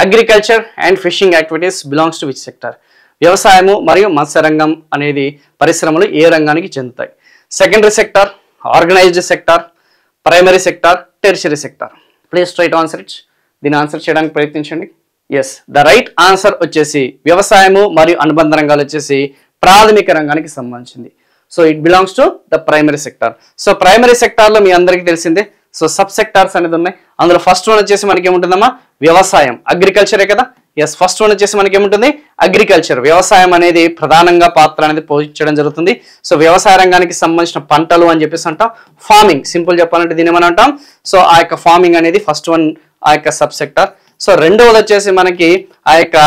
Agriculture and fishing activities belongs to which sector? వ్యవసాయము మరియు మత్స్య రంగం అనేది పరిశ్రమలు ఏ రంగానికి చెందుతాయి? Secondary sector, organised sector, primary sector, tertiary sector. Please try to answer it. దీన్ని ఆన్సర్ చేయడానికి ప్రయత్నించండి. ఎస్, ద రైట్ ఆన్సర్ వచ్చేసి వ్యవసాయము మరియు అనుబంధ రంగాలు వచ్చేసి ప్రాథమిక రంగానికి సంబంధించింది. So it belongs to the primary sector. So primary సెక్టార్లో మీ అందరికీ తెలిసిందే. సో సబ్ సెక్టార్స్ అనేది ఉన్నాయి. అందులో ఫస్ట్ వన్ వచ్చేసి మనకి ఏముంటుందమ్మా? వ్యవసాయం, అగ్రికల్చరే కదా. ఎస్, ఫస్ట్ వన్ వచ్చేసి మనకి ఏముంటుంది? అగ్రికల్చర్. వ్యవసాయం అనేది ప్రధానంగా పాత్ర అనేది పోషించడం జరుగుతుంది. సో వ్యవసాయ రంగానికి సంబంధించిన పంటలు అని చెప్పేసి అంటాం. ఫార్మింగ్, సింపుల్ చెప్పాలంటే దీని ఏమని అంటాం? సో ఆ యొక్క ఫార్మింగ్ అనేది ఫస్ట్ వన్ ఆ యొక్క సబ్ సెక్టార్. సో రెండవది వచ్చేసి మనకి ఆ యొక్క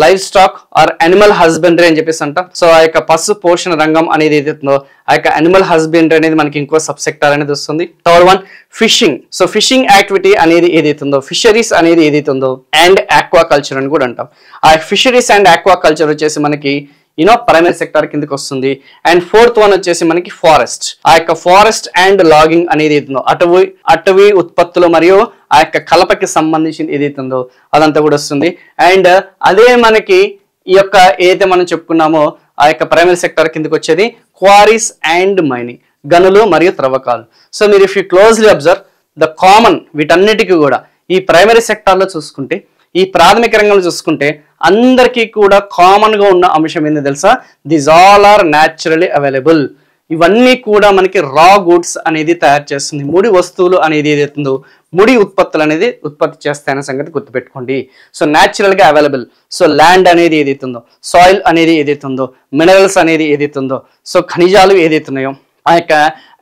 live stock or animal husbandry అని చెప్పేసి అంటాం. సో ఆ యొక్క పశు పోషణ రంగం అనేది ఏదైతుందో ఆ యొక్క అనిమల్ హస్బెండరీ అనేది మనకి ఇంకో సబ్ సెక్టార్ అనేది వస్తుంది. Third one fishing. So fishing activity అనేది ఏదైతుందో, ఫిషరీస్ అనేది ఏదైతుందో అండ్ ఆక్వాకల్చర్ అని కూడా అంటాం. ఆ ఫిషరీస్ అండ్ ఆక్వాకల్చర్ వచ్చేసి మనకి ప్రైమరీ సెక్టార్ కిందకి వస్తుంది. అండ్ ఫోర్త్ వన్ వచ్చేసి మనకి ఫారెస్ట్. ఆ యొక్క ఫారెస్ట్ అండ్ లాగింగ్ అనేది ఏదైతుందో, అటవీ ఉత్పత్తులు మరియు ఆ యొక్క కలపకి సంబంధించింది ఏదైతుందో అదంతా కూడా వస్తుంది. అండ్ అదే మనకి ఈ యొక్క ఏదైతే మనం చెప్పుకున్నామో ఆ యొక్క ప్రైమరీ సెక్టార్ కిందకి వచ్చేది క్వారీస్ అండ్ మైనింగ్, గనులు మరియు త్రవ్వకాలు. సో మీరు if you closely observe the common వీటన్నిటికీ కూడా ఈ ప్రైమరీ సెక్టార్లో చూసుకుంటే, ఈ ప్రాథమిక రంగంలో చూసుకుంటే అందరికీ కూడా కామన్ గా ఉన్న అంశం ఏంటో తెలుసా? These all are naturally available. ఇవన్నీ కూడా మనకి రా గుడ్స్ అనేది తయారు చేస్తుంది. ముడి వస్తువులు అనేది ఏదైతుందో ముడి ఉత్పత్తులు అనేది ఉత్పత్తి చేస్తాయనే సంగతి గుర్తుపెట్టుకోండి. సో న్యాచురల్ గా అవైలబుల్. సో ల్యాండ్ అనేది ఏదైతుందో, సాయిల్ అనేది ఏదైతుందో, మినరల్స్ అనేది ఏదైతుందో, సో ఖనిజాలు ఏదైతున్నాయో, ఆ యొక్క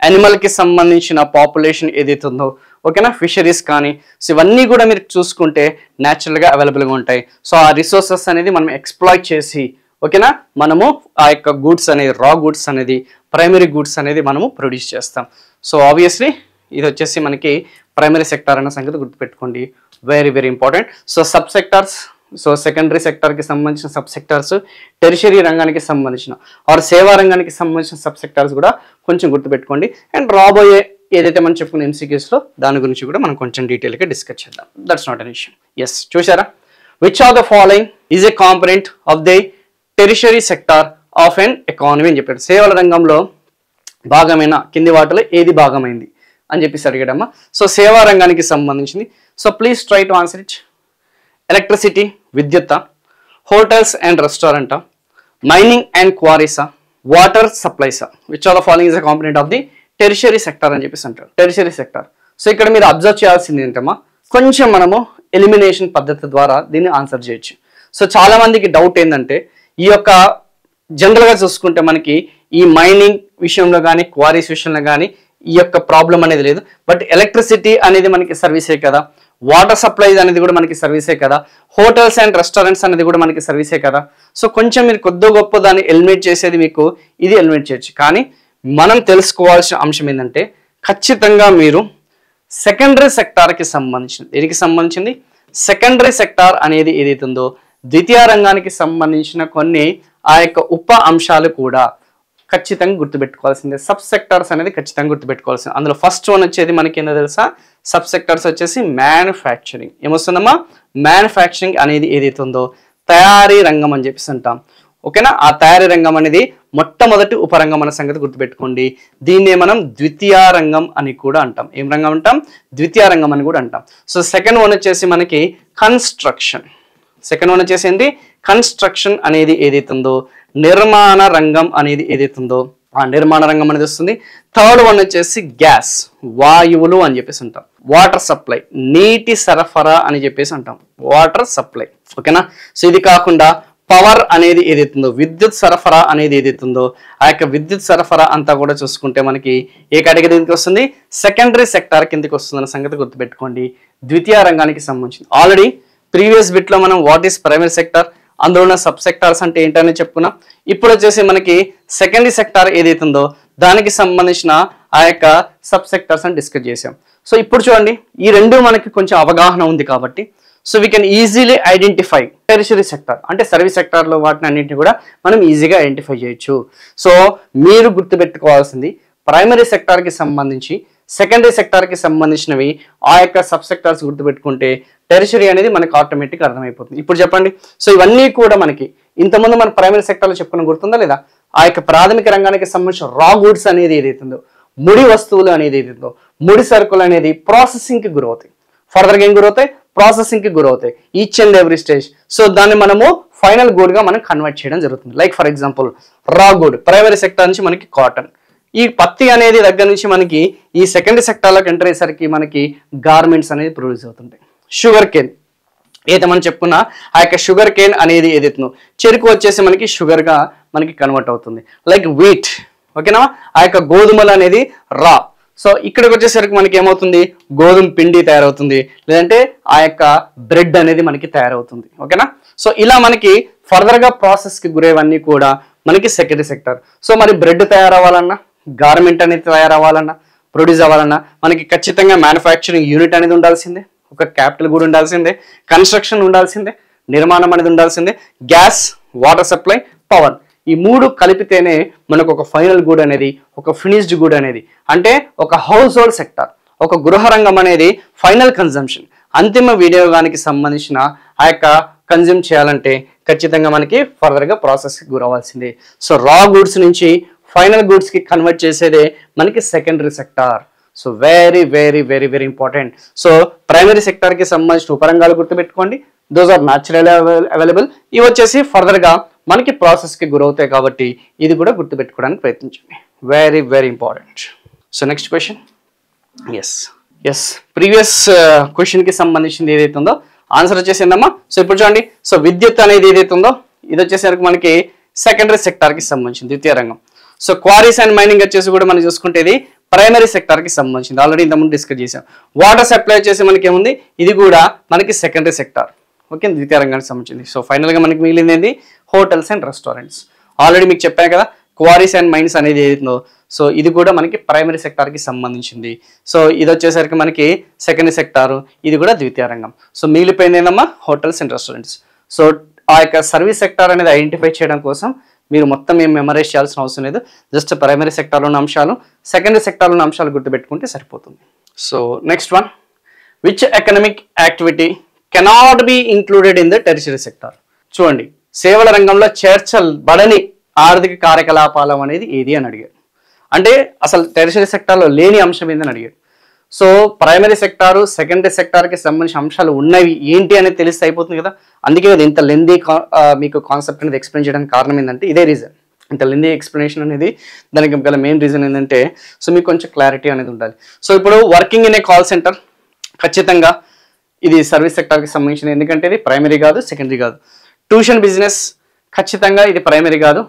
యానిమల్ కి సంబంధించిన పాపులేషన్ ఏదైతుందో, ఓకేనా, ఫిషరీస్ కానీ, సో ఇవన్నీ కూడా మీరు చూసుకుంటే న్యాచురల్గా అవైలబుల్గా ఉంటాయి. సో ఆ రిసోర్సెస్ అనేది మనం ఎక్స్ప్లాయిట్ చేసి, ఓకేనా, మనము ఆ యొక్క గూడ్స్ అనేది, రా గూడ్స్ అనేది, ప్రైమరీ గూడ్స్ అనేది మనము ప్రొడ్యూస్ చేస్తాం. సో ఆబ్వియస్లీ ఇది వచ్చేసి మనకి ప్రైమరీ సెక్టార్ అన్న సంగతి గుర్తుపెట్టుకోండి. Very very important. So sub sectors, so secondary సెక్టార్కి సంబంధించిన సబ్ సెక్టార్స్, టెరిషరీ రంగానికి సంబంధించిన ఆర్ సేవా రంగానికి సంబంధించిన సబ్ సెక్టార్స్ కూడా కొంచెం గుర్తుపెట్టుకోండి. అండ్ రాబోయే ఏదైతే మనం చెప్పుకున్న ఎంసీక్యూస్లో దాని గురించి కూడా మనం కొంచెం డీటెయిల్గా డిస్కస్ చేద్దాం. That's not an issue. Yes, చూసారా? Which of the following is a component of the tertiary sector of an economy అని చెప్పారు. సేవల రంగంలో భాగమైన కింది వాటిలో ఏది భాగమైంది అని చెప్పేసి అడిగాడమ్మా. సో సేవా రంగానికి సంబంధించింది. So please try to answer it. Electricity, విద్యుత్, hotels and restaurant, mining and క్వారీసా, వాటర్ సప్లైసా? Which of the following is a component of the tertiary sector అని చెప్పేసి అంటారు. Tertiary sector. సో ఇక్కడ మీరు అబ్జర్వ్ చేయాల్సింది ఏంటమ్మా, కొంచెం మనము ఎలిమినేషన్ పద్ధతి ద్వారా దీన్ని ఆన్సర్ చేయొచ్చు. సో చాలా మందికి డౌట్ ఏంటంటే ఈ యొక్క జనరల్గా చూసుకుంటే మనకి ఈ మైనింగ్ విషయంలో కానీ క్వారీస్ విషయంలో కానీ ఈ యొక్క ప్రాబ్లం అనేది లేదు. బట్ ఎలక్ట్రిసిటీ అనేది మనకి సర్వీసే కదా, వాటర్ సప్లైస్ అనేది కూడా మనకి సర్వీసే కదా, హోటల్స్ అండ్ రెస్టారెంట్స్ అనేది కూడా మనకి సర్వీసే కదా. సో కొంచెం మీరు కొద్ది గొప్ప దాన్ని ఎలిమినేట్ చేసేది మీకు ఇది ఎలిమినేట్ చేయొచ్చు. కానీ మనం తెలుసుకోవాల్సిన అంశం ఏంటంటే ఖచ్చితంగా మీరు సెకండరీ సెక్టార్కి సంబంధించింది, దీనికి సంబంధించింది సెకండరీ సెక్టార్ అనేది ఏదైతుందో ద్వితీయ రంగానికి సంబంధించిన కొన్ని ఆ యొక్క ఉప అంశాలు కూడా ఖచ్చితంగా గుర్తుపెట్టుకోవాల్సిందే. సబ్ సెక్టార్స్ అనేది ఖచ్చితంగా గుర్తుపెట్టుకోవాల్సింది. అందులో ఫస్ట్ వన్ వచ్చేది మనకి ఏంటో తెలుసా? సబ్ సెక్టార్స్ వచ్చేసి మ్యానుఫ్యాక్చరింగ్. ఏమొస్తుందమ్మా? మ్యానుఫ్యాక్చరింగ్ అనేది ఏదైతే ఉందో తయారీ రంగం అని చెప్పేసి అంటాం. ఓకేనా? ఆ తయారీ రంగం అనేది మొట్టమొదటి ఉపరంగం అనే సంగతి గుర్తుపెట్టుకోండి. దీన్నే మనం ద్వితీయ రంగం అని కూడా అంటాం. ఏం రంగం అంటాం? ద్వితీయ రంగం అని కూడా అంటాం. సో సెకండ్ వన్ వచ్చేసి మనకి కన్స్ట్రక్షన్. సెకండ్ వన్ వచ్చేసి ఏంటి? కన్స్ట్రక్షన్ అనేది ఏదైతుందో నిర్మాణ రంగం అనేది ఏదైతుందో ఆ నిర్మాణ రంగం అనేది వస్తుంది. థర్డ్ వన్ వచ్చేసి గ్యాస్, వాయువులు అని చెప్పేసి అంటాం. వాటర్ సప్లై, నీటి సరఫరా అని చెప్పేసి అంటాం. వాటర్ సప్లై, ఓకేనా? సో ఇది కాకుండా పవర్ అనేది ఏదైతుందో, విద్యుత్ సరఫరా అనేది ఏదైతుందో ఆ యొక్క విద్యుత్ సరఫరా అంతా కూడా చూసుకుంటే మనకి ఏ కేటగిరీ కిందకి వస్తుంది? సెకండరీ సెక్టార్ కిందకి వస్తుంది అన్న సంగతి గుర్తుపెట్టుకోండి. ద్వితీయ రంగానికి సంబంధించింది. ఆల్రెడీ ప్రీవియస్ బిట్లో మనం వాట్ ఈస్ ప్రైమరీ సెక్టార్, అందులో ఉన్న సబ్ సెక్టార్స్ అంటే ఏంటని చెప్పుకున్నాం. ఇప్పుడు వచ్చేసి మనకి సెకండరీ సెక్టార్ ఏదైతుందో దానికి సంబంధించిన ఆ యొక్క సబ్ సెక్టార్స్ అని డిస్కస్ చేసాం. సో ఇప్పుడు చూడండి, ఈ రెండు మనకి కొంచెం అవగాహన ఉంది కాబట్టి so we can easily identify tertiary sector అంటే సర్వీస్ సెక్టార్లో వాటిని అన్నింటినీ కూడా మనం ఈజీగా ఐడెంటిఫై చేయొచ్చు. సో మీరు గుర్తుపెట్టుకోవాల్సింది ప్రైమరీ సెక్టార్కి సంబంధించి సెకండరీ సెక్టార్కి సంబంధించినవి ఆ యొక్క సబ్ సెక్టార్స్ గుర్తుపెట్టుకుంటే టెరిషరీ అనేది మనకి ఆటోమేటిక్ అర్థమైపోతుంది. ఇప్పుడు చెప్పండి, సో ఇవన్నీ కూడా మనకి ఇంతకుముందు మన ప్రైమరీ సెక్టర్లో చెప్పుకున్న గుర్తుందా లేదా? ఆ యొక్క ప్రాథమిక రంగానికి సంబంధించిన రా గూడ్స్ అనేది ఏదైతుందో, ముడి వస్తువులు అనేది ఏదైతుందో, ముడి సరుకులు అనేది ప్రాసెసింగ్కి గురవుతాయి. ఫర్దర్గా ఏం గురవుతాయి? ప్రాసెసింగ్కి గురవుతాయి each and every stage. So దాన్ని మనము ఫైనల్ గుడ్గా మనం కన్వర్ట్ చేయడం జరుగుతుంది. లైక్ ఫర్ ఎగ్జాంపుల్ రా గుడ్ ప్రైమరీ సెక్టర్ నుంచి మనకి కాటన్, ఈ పత్తి అనేది దగ్గర నుంచి మనకి ఈ సెకండరీ సెక్టార్లోకి ఎంటర్ అయ్యేసరికి మనకి గార్మెంట్స్ అనేది ప్రొడ్యూస్ అవుతుంటాయి. షుగర్ కేన్ ఏదైతే మనం చెప్పుకున్న ఆ యొక్క షుగర్ కేన్ అనేది ఏదైతుందో, చెరుకు వచ్చేసి మనకి షుగర్గా మనకి కన్వర్ట్ అవుతుంది. లైక్ వీట్, ఓకేనా? ఆ యొక్క గోధుమలు అనేది రా. సో ఇక్కడికి వచ్చేసరికి మనకి ఏమవుతుంది? గోధుమ పిండి తయారవుతుంది, లేదంటే ఆ యొక్క బ్రెడ్ అనేది మనకి తయారవుతుంది. ఓకేనా? సో ఇలా మనకి ఫర్దర్గా ప్రాసెస్కి గురేవన్నీ కూడా మనకి సెకండరీ సెక్టర్. సో మరి బ్రెడ్ తయారవ్వాలన్నా, గార్మెంట్ అనేది తయారవ్వాలన్నా, ప్రొడ్యూస్ అవ్వాలన్నా మనకి ఖచ్చితంగా మ్యానుఫ్యాక్చరింగ్ యూనిట్ అనేది ఉండాల్సిందే, ఒక క్యాపిటల్ కూడా ఉండాల్సిందే, కన్స్ట్రక్షన్ ఉండాల్సిందే, నిర్మాణం అనేది ఉండాల్సిందే, గ్యాస్, వాటర్ సప్లై, పవర్, ఈ మూడు కలిపితేనే మనకు ఒక ఫైనల్ గుడ్ అనేది, ఒక ఫినిష్డ్ గుడ్ అనేది, అంటే ఒక హౌస్ హోల్డ్ సెక్టర్, ఒక గృహ రంగం అనేది ఫైనల్ కన్జంప్షన్, అంతిమ వినియోగానికి సంబంధించిన ఆ యొక్క కన్జ్యూమ్ చేయాలంటే ఖచ్చితంగా మనకి ఫర్దర్గా ప్రాసెస్కి గురవ్వాల్సిందే. సో రా గూడ్స్ నుంచి ఫైనల్ గూడ్స్కి కన్వర్ట్ చేసేదే మనకి secondary sector. So very very very very important. So primary సెక్టార్కి సంబంధించిన ఉపరంగాలు గుర్తుపెట్టుకోండి, దోస్ ఆర్ న్యాచురల్ అవైలబుల్. ఇవి వచ్చేసి ఫర్దర్గా మనకి ప్రాసెస్కి గురవుతాయి కాబట్టి ఇది కూడా గుర్తుపెట్టుకోవడానికి ప్రయత్నించండి. Very very important. So next question. As previous క్వశ్చన్కి సంబంధించింది ఏదైతే ఉందో ఆన్సర్ వచ్చేసిందమ్మా. సో ఇప్పుడు చూడండి, సో విద్యుత్ అనేది ఏదైతే ఉందో ఇది వచ్చేసరికి మనకి సెకండరీ సెక్టార్కి సంబంధించింది, ద్వితీయ రంగం. సో క్వారీస్ అండ్ మైనింగ్ వచ్చేసి కూడా మనం చూసుకుంటే ఇది ప్రైమరీ సెక్టార్కి సంబంధించింది, ఆల్రెడీ ఇంతకుముందు డిస్కస్ చేసాం. వాటర్ సప్లై వచ్చేసి మనకి ఏముంది? ఇది కూడా మనకి సెకండరీ సెక్టార్, ఓకే, ద్వితీయ రంగానికి సంబంధించింది. సో ఫైనల్గా మనకి మిగిలింది ఏంటి? Hotels and restaurants. ఆల్రెడీ మీకు చెప్పాను కదా, క్వారీస్ అండ్ మైన్స్ అనేది ఏదైతుందో సో ఇది కూడా మనకి ప్రైమరీ సెక్టార్కి సంబంధించింది. సో ఇది వచ్చేసరికి మనకి సెకండరీ సెక్టారు, ఇది కూడా ద్వితీయ రంగం. సో మిగిలిపోయింది ఏందమ్మా? Hotels and restaurants. సో ఆ యొక్క సర్వీస్ సెక్టార్ అనేది ఐడెంటిఫై చేయడం కోసం మీరు మొత్తం ఏం మెమరైజ్ చేయాల్సిన అవసరం లేదు, జస్ట్ ప్రైమరీ సెక్టార్లో ఉన్న అంశాలు, సెకండరీ సెక్టార్లో ఉన్న అంశాలు గుర్తుపెట్టుకుంటే సరిపోతుంది. So next one, which economic activity cannot be included in the tertiary sector? చూడండి, సేవల రంగంలో చేర్చబడని ఆర్థిక కార్యకలాపాలం అనేది ఏది అని అడిగారు. అంటే అసలు టెరిషరీ సెక్టార్లో లేని అంశం ఏందని అడిగారు. సో ప్రైమరీ సెక్టారు, సెకండరీ సెక్టార్కి సంబంధించిన అంశాలు ఉన్నవి ఏంటి అనేది తెలిస్తే అయిపోతుంది కదా. అందుకే ఇంత లెందీ మీకు కాన్సెప్ట్ అనేది ఎక్స్ప్లెయిన్ చేయడానికి కారణం ఏంటంటే ఇదే రీజన్. ఇంత లెందీ ఎక్స్ప్లెనేషన్ అనేది దానికి గల మెయిన్ రీజన్ ఏంటంటే సో మీకు కొంచెం క్లారిటీ అనేది ఉండాలి. సో ఇప్పుడు working in a call centre ఖచ్చితంగా ఇది సర్వీస్ సెక్టార్కి సంబంధించింది, ఎందుకంటే ఇది ప్రైమరీ కాదు, సెకండరీ కాదు. ట్యూషన్ బిజినెస్ ఖచ్చితంగా ఇది ప్రైమరీ కాదు,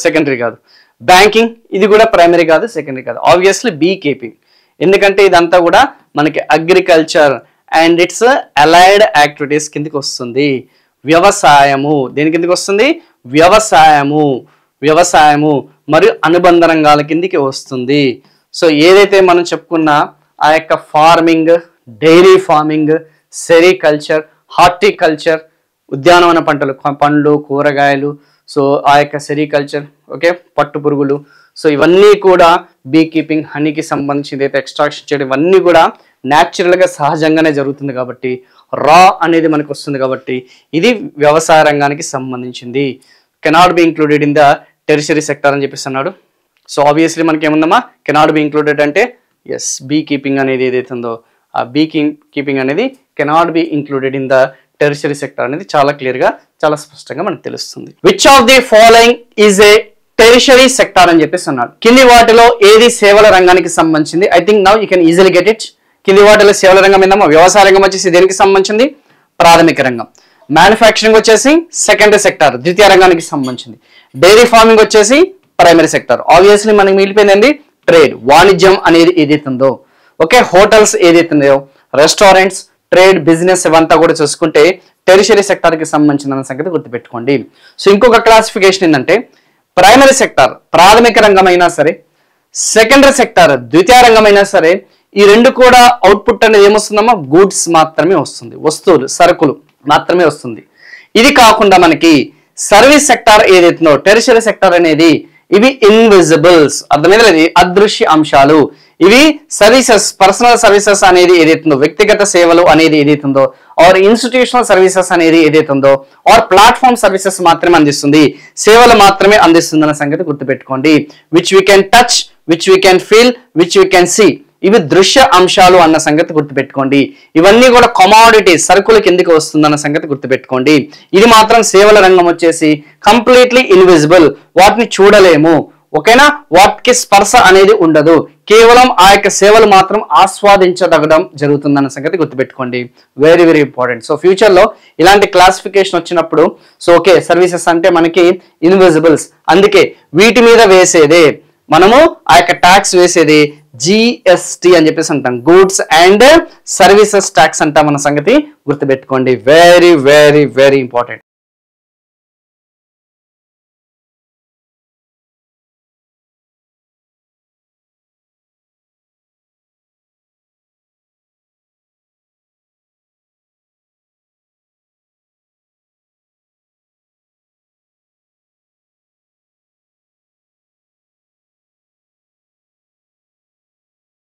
సెకండరీ కాదు. బ్యాంకింగ్ ఇది కూడా ప్రైమరీ కాదు, సెకండరీ కాదు. ఆబ్వియస్లీ బీ కీపింగ్, ఎందుకంటే ఇదంతా కూడా మనకి agriculture and it's allied activities కిందకి వస్తుంది. వ్యవసాయము దేని కిందకి వస్తుంది? వ్యవసాయము మరియు అనుబంధ రంగాల కిందికి వస్తుంది. సో ఏదైతే మనం చెప్పుకున్న ఆ యొక్క farming, dairy farming, sericulture, horticulture, ఉద్యానవన పంటలు, పండ్లు, కూరగాయలు, సో ఆ యొక్క సెరికల్చర్, ఓకే, పట్టు పురుగులు, సో ఇవన్నీ కూడా బీ కీపింగ్, హనీకి సంబంధించింది అయితే ఎక్స్ట్రాక్షన్ చేయడం ఇవన్నీ కూడా న్యాచురల్గా సహజంగానే జరుగుతుంది కాబట్టి రా అనేది మనకు వస్తుంది కాబట్టి ఇది వ్యవసాయ రంగానికి సంబంధించింది. Cannot be included in the tertiary sector అని చెప్పేసి అన్నాడు. సో ఆబ్వియస్లీ మనకి ఏముందమ్మా? కెనాట్ బి ఇంక్లూడెడ్ అంటే ఎస్, బీ కీపింగ్ అనేది ఏదైతే ఉందో ఆ బీ కీపింగ్ అనేది cannot be included in the tertiary sector అనేది చాలా క్లియర్గా, చాలా స్పష్టంగా మనకు తెలుస్తుంది. Which of the following is A tertiary sector అని చెప్పేసి అన్నాడు. కింది వాటిలో ఏది సేవల రంగానికి సంబంధించింది? I think now you can easily get it. కింది వాటిలో సేవల రంగం ఏందమ్మా? వ్యవసాయ రంగం వచ్చేసి దేనికి సంబంధించింది? ప్రాథమిక రంగం. మ్యానుఫ్యాక్చరింగ్ వచ్చేసి సెకండరీ సెక్టార్, ద్వితీయ రంగానికి సంబంధించింది. డైరీ ఫార్మింగ్ వచ్చేసి ప్రైమరీ సెక్టార్. ఆబ్వియస్లీ మనకి మిగిలిపోయిందండి ట్రేడ్, వాణిజ్యం అనేది ఏదైతే ఉందో, ఓకే, హోటల్స్ ఏదైతే ఉందో, రెస్టారెంట్స్, ట్రేడ్, బిజినెస్ ఇవంతా కూడా చూసుకుంటే టెరిషరీ సెక్టార్కి సంబంధించిన సంగతి గుర్తుపెట్టుకోండి. సో ఇంకొక క్లాసిఫికేషన్ ఏంటంటే ప్రైమరీ సెక్టార్ ప్రాథమిక రంగం అయినా సరే, సెకండరీ సెక్టార్ ద్వితీయ రంగం అయినా సరే, ఈ రెండు కూడా అవుట్పుట్ అనేది ఏమొస్తుందమ్మా? గూడ్స్ మాత్రమే వస్తుంది, వస్తువులు, సరుకులు మాత్రమే వస్తుంది. ఇది కాకుండా మనకి సర్వీస్ సెక్టార్ ఏదైతుందో టెరిషరీ సెక్టార్ అనేది ఇవి ఇన్విజిబుల్స్, అర్థమైందా లేదు? అదృశ్య అంశాలు. ఇవి సర్వీసెస్, పర్సనల్ సర్వీసెస్ అనేది ఏదైతుందో, వ్యక్తిగత సేవలు అనేది ఏదైతుందో, ఆర్ ఇన్స్టిట్యూషనల్ సర్వీసెస్ అనేది ఏదైతుందో, ఆర్ ప్లాట్ఫామ్ సర్వీసెస్ మాత్రమే అందిస్తుంది, సేవలు మాత్రమే అందిస్తుంది అన్న సంగతి గుర్తుపెట్టుకోండి. Which we can touch, which we can feel, which we can see. ఇవి దృశ్య అంశాలు అన్న సంగతి గుర్తుపెట్టుకోండి. ఇవన్నీ కూడా కమాడిటీస్, సరుకుల కిందికి వస్తుందన్న సంగతి గుర్తుపెట్టుకోండి. ఇది మాత్రం సేవల రంగం వచ్చేసి కంప్లీట్లీ ఇన్విజిబుల్, వాటిని చూడలేము. ఓకేనా, వాటికి స్పర్శ అనేది ఉండదు, కేవలం ఆ యొక్క సేవలు మాత్రం ఆస్వాదించదగడం జరుగుతుందన్న సంగతి గుర్తుపెట్టుకోండి. Very very important. So future లో ఇలాంటి క్లాసిఫికేషన్ వచ్చినప్పుడు, సో ఓకే సర్వీసెస్ అంటే మనకి ఇన్విజిబుల్స్, అందుకే వీటి మీద వేసేదే మనము ఆ యొక్క ట్యాక్స్ వేసేది GST అని చెప్పేసి అంటాం, గూడ్స్ అండ్ సర్వీసెస్ ట్యాక్స్ అంటాం అన్న సంగతి గుర్తుపెట్టుకోండి. Very very very important.